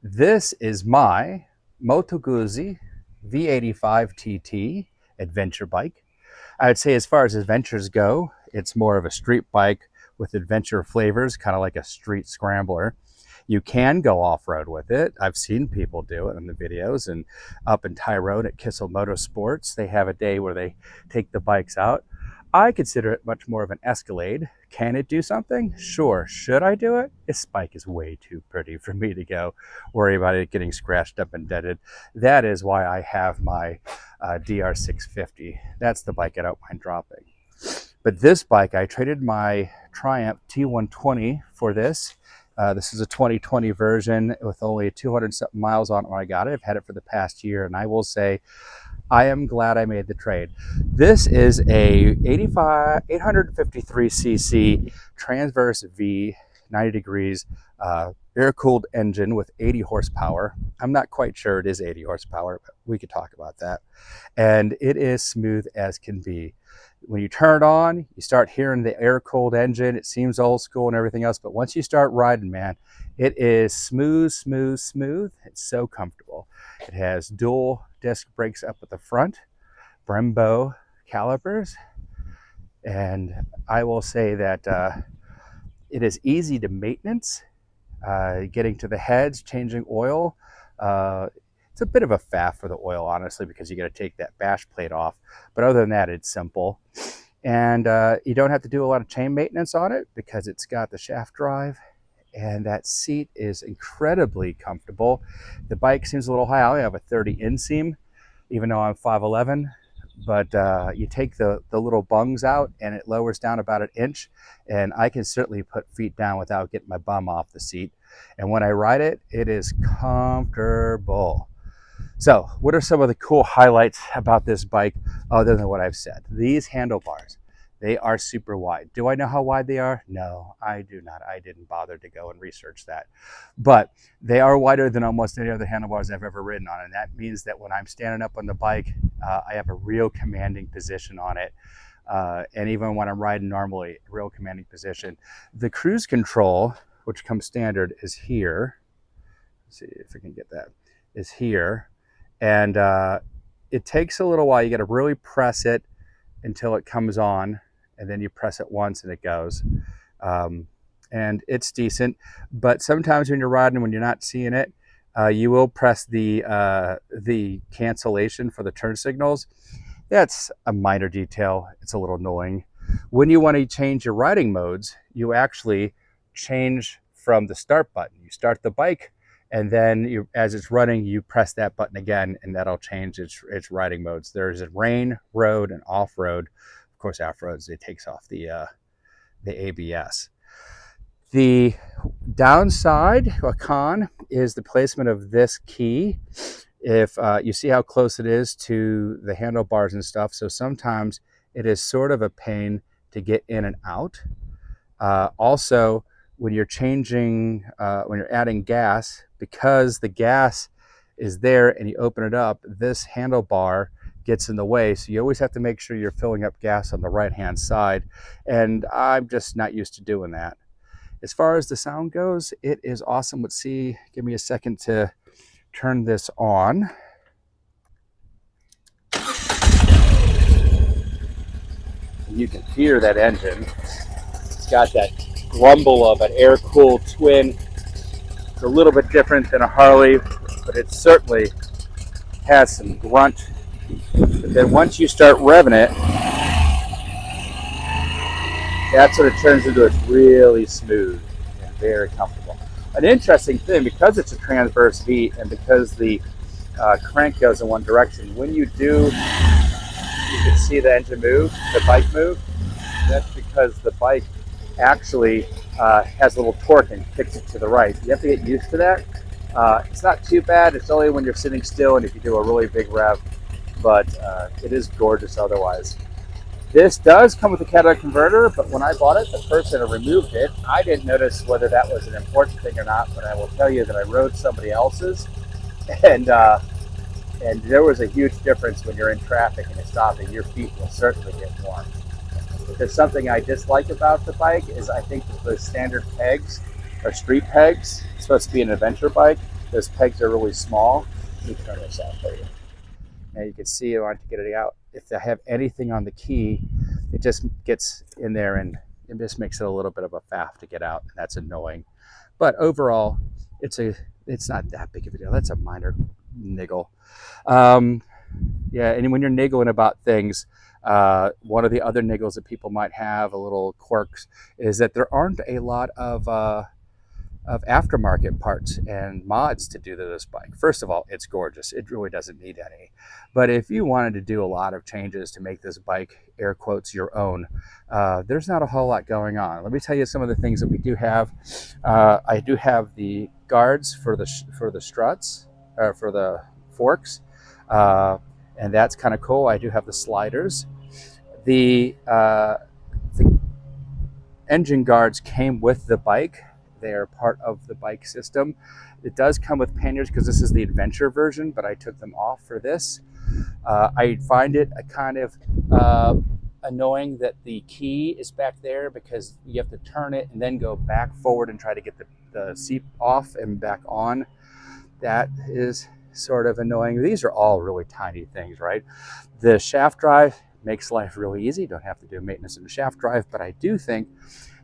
This is my Moto Guzzi V85TT adventure bike. I would say as far as adventures go, it's more of a street bike with adventure flavors, kind of like a street scrambler. You can go off-road with it. I've seen people do it in the videos, and up in Tyrone at Kissel Motorsports, they have a day where they take the bikes out. I consider it much more of an Escalade. Can it do something? Sure. Should I do it? This bike is way too pretty for me to go worry about it getting scratched up and dented. That is why I have my DR650. That's the bike I don't mind dropping. But this bike, I traded my Triumph T120 for this. This is a 2020 version with only 200 something miles on it when I got it. I've had it for the past year, and I will say I am glad I made the trade. This is a 853cc transverse V, 90 degrees, air-cooled engine with 80 horsepower. I'm not quite sure it is 80 horsepower, but we could talk about that. And it is smooth as can be. When you turn it on, you start hearing the air-cooled engine. It seems old school and everything else, but once you start riding, man, it is smooth, smooth, smooth. It's so comfortable. It has dual disc brakes up at the front, Brembo calipers, and I will say that it is easy to maintenance. Getting to the heads, changing oil. It's a bit of a faff for the oil, honestly, because you got to take that bash plate off. But other than that, it's simple. And you don't have to do a lot of chain maintenance on it because it's got the shaft drive. And that seat is incredibly comfortable. The bike seems a little high. I only have a 30 inseam, even though I'm 5'11". But you take the little bungs out and it lowers down about an inch. And I can certainly put feet down without getting my bum off the seat. And when I ride it, it is comfortable. So what are some of the cool highlights about this bike other than what I've said? These handlebars, they are super wide. Do I know how wide they are? No, I do not. I didn't bother to go and research that. But they are wider than almost any other handlebars I've ever ridden on. And that means that when I'm standing up on the bike, I have a real commanding position on it. And even when I'm riding normally, real commanding position. The cruise control, which comes standard, is here. Let's see if I can get that. Is here. And it takes a little while. You got to really press it until it comes on, and then you press it once and it goes. And it's decent, but sometimes when you're riding, when you're not seeing it, you will press the cancellation for the turn signals. That's a minor detail. It's a little annoying. When you want to change your riding modes, you actually change from the start button. You start the bike, and then as it's running, you press that button again, and that'll change its riding modes. There's a rain, road, and off-road. Of course, off-road, it takes off the ABS. The downside, or con, is the placement of this key. If you see how close it is to the handlebars and stuff, so sometimes it is sort of a pain to get in and out. Also, when you're changing, when you're adding gas, because the gas is there and you open it up, this handlebar gets in the way. So you always have to make sure you're filling up gas on the right-hand side. And I'm just not used to doing that. As far as the sound goes, it is awesome. Let's see, give me a second to turn this on. You can hear that engine. It's got that grumble of an air-cooled twin. It's a little bit different than a Harley, but it certainly has some grunt. But then once you start revving it, that's what it turns into. It's really smooth and very comfortable. An interesting thing, because it's a transverse V and because the crank goes in one direction, when you do, you can see the engine move, the bike move. That's because the bike actually has a little torque and kicks it to the right. You have to get used to that. It's not too bad. It's only when you're sitting still and if you do a really big rev, but it is gorgeous otherwise. This does come with a catalytic converter, but when I bought it, the person who removed it, I didn't notice whether that was an important thing or not, but I will tell you that I rode somebody else's, and there was a huge difference when you're in traffic and you're stopping. Your feet will certainly get warm. If there's something I dislike about the bike is I think that the standard pegs are street pegs. It's supposed to be an adventure bike. Those pegs are really small. Let me turn this off for you. Now you can see I want to get it out. If I have anything on the key, it just gets in there and it just makes it a little bit of a faff to get out, and that's annoying. But overall, it's not that big of a deal. That's a minor niggle. Um, yeah, and when you're niggling about things, one of the other niggles that people might have, a little quirks, is that there aren't a lot of aftermarket parts and mods to do to this bike. First of all, it's gorgeous. It really doesn't need any. But if you wanted to do a lot of changes to make this bike, air quotes, your own, there's not a whole lot going on. Let me tell you some of the things that we do have. I do have the guards for the struts, for the forks, and that's kind of cool. I do have the sliders. The engine guards came with the bike. They are part of the bike system. It does come with panniers because this is the adventure version, but I took them off for this. I find it a kind of annoying that the key is back there because you have to turn it and then go back forward and try to get the seat off and back on. That is sort of annoying. These are all really tiny things, right? The shaft drive makes life really easy. Don't have to do maintenance in the shaft drive, but I do think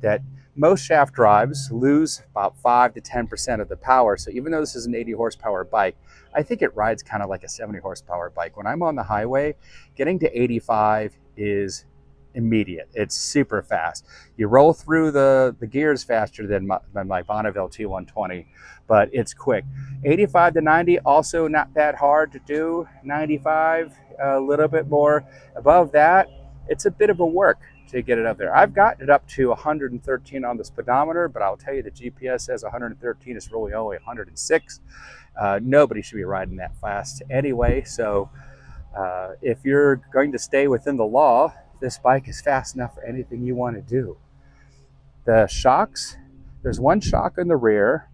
that most shaft drives lose about 5 to 10% of the power. So even though this is an 80 horsepower bike, I think it rides kind of like a 70 horsepower bike. When I'm on the highway, getting to 85 is immediate. It's super fast. You roll through the gears faster than my Bonneville T120, but it's quick. 85 to 90, also not that hard to do. 95, a little bit more. Above that, it's a bit of a work to get it up there. I've gotten it up to 113 on the speedometer, but I'll tell you the GPS says 113 is really only 106. Nobody should be riding that fast anyway, so if you're going to stay within the law, this bike is fast enough for anything you want to do. The shocks, there's one shock in the rear.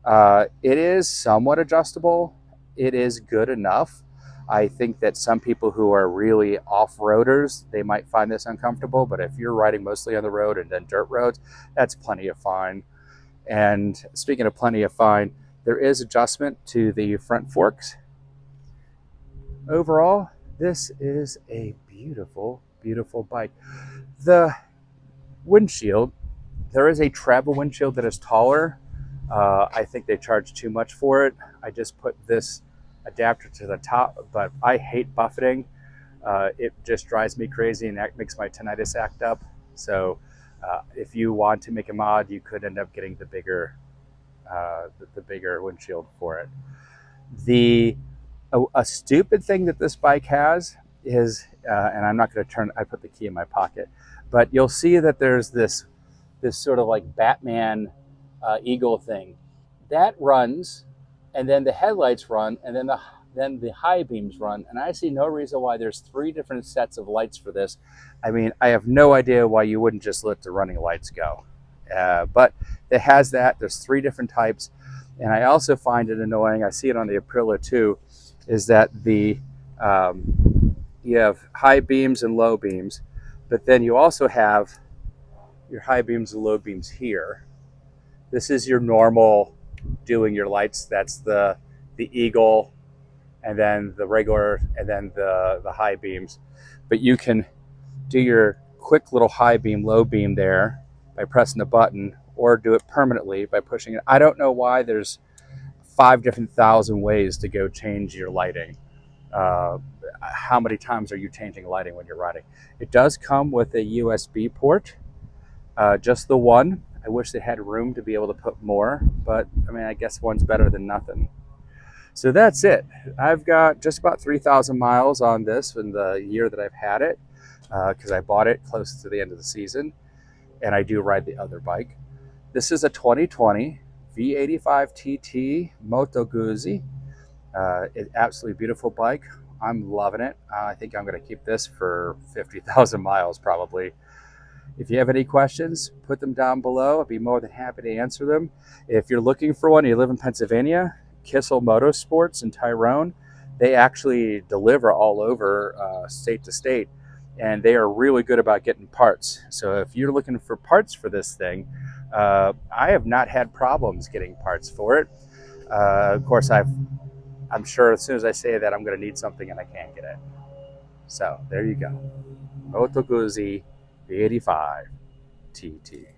It is somewhat adjustable. It is good enough. I think that some people who are really off-roaders, they might find this uncomfortable, but if you're riding mostly on the road and then dirt roads, that's plenty of fine. And speaking of plenty of fine, there is adjustment to the front forks. Overall, this is a beautiful, beautiful bike. The windshield, there is a travel windshield that is taller. I think they charge too much for it. I just put this adapter to the top, but I hate buffeting. It just drives me crazy and that makes my tinnitus act up. So if you want to make a mod, you could end up getting the bigger windshield for it. A stupid thing that this bike has is, and I'm not going to turn, I put the key in my pocket, but you'll see that there's this sort of like Batman eagle thing that runs, and then the headlights run, and then the high beams run, and I see no reason why there's 3 different sets of lights for this. I mean, I have no idea why you wouldn't just let the running lights go, but it has that. There's 3 different types, and I also find it annoying. I see it on the Aprilia too, is that you have high beams and low beams, but then you also have your high beams and low beams here. This is your normal doing your lights. That's the eagle, and then the regular, and then the high beams. But you can do your quick little high beam, low beam there by pressing the button, or do it permanently by pushing it. I don't know why there's 5 different thousand ways to go change your lighting. How many times are you changing lighting when you're riding? It does come with a USB port, just the one. I wish they had room to be able to put more, but I mean, I guess one's better than nothing. So that's it. I've got just about 3,000 miles on this in the year that I've had it, because I bought it close to the end of the season, and I do ride the other bike. This is a 2020 V85TT Moto Guzzi. It's absolutely beautiful bike. I'm loving it. I think I'm going to keep this for 50,000 miles probably. If you have any questions, put them down below. I'd be more than happy to answer them. If you're looking for one and you live in Pennsylvania, Kissel Motorsports in Tyrone, they actually deliver all over state to state, and they are really good about getting parts. So if you're looking for parts for this thing, I have not had problems getting parts for it. Of course, I'm sure as soon as I say that, I'm going to need something and I can't get it. So there you go. Moto Guzzi V85TT.